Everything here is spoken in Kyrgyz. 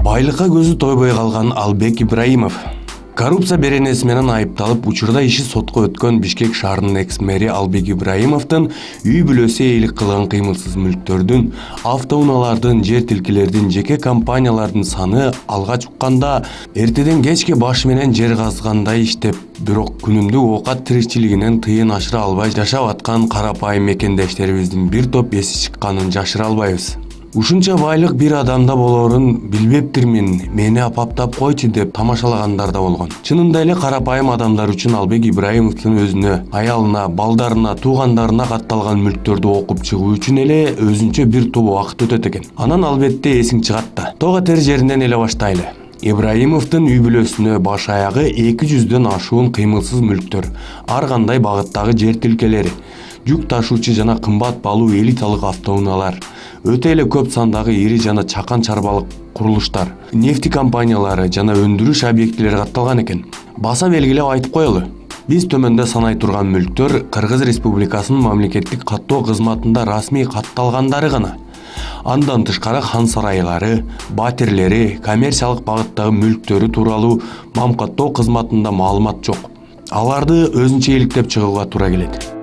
Байлыкка көзү тойбой калган Албек Ибраимов коррупция беренеси менен айыпталып, учурда иши сотко өткөн Бишкек шаарынын экс-мэри Албек Ибраимовдун үй бүлөсү эйлик кылган кыймылсыз мүлктөрдүн, автоунаалардын, жер тилкелердин, жеке компаниялардын саны алгач укканда эртеден кечке башы менен жер казгандай иштеп, бирок күнүмдүк оокат тиричилигинен тыйын ашыра албай жашап аткан карапайым мекендештерибиздин бир топ эси чыкканын жашыра албайбыз. Ушунча байлык бир адамда болорун билбептирмин, мени апаптап койчу деп тамашалагандар да болгон. Чынында эле карапайым адамдар үчүн Албек Ибраимовдун өзүнө, аялына, балдарына, туугандарына катталган мүлктөрдү окуп чыгуу үчүн эле өзүнчө бир топ убакыт өтөт экен. Анан албетте эсиң чыгат да. Тога тер жеринен эле баштайлы. Ибраимовдун үй бүлөсүнө баш аягы 200дөн ашуун кыймылсыз мүлктөр, ар кандай багыттагы жер тилкелери, жүк ташуучу жана кымбат баалуу элиталык автоунаалар, өтө эле көп сандагы ири жана чакан чарбалык курулуштар, нефти компаниялары жана өндүрүш объектилери катталган экен. Баса белгилеп айтып коелу. Биз төмөндө санай турган мүлктөр Кыргыз Республикасынын мамлекеттик каттоо кызматында расмий катталгандары гана. Андан тышкары хан сарайлары, батирлери, коммерциялык багыттагы мүлктөрү тууралуу мам каттоо кызматында маалымат жок. Аларды өзүнчө иликтеп чыгууга туура келет.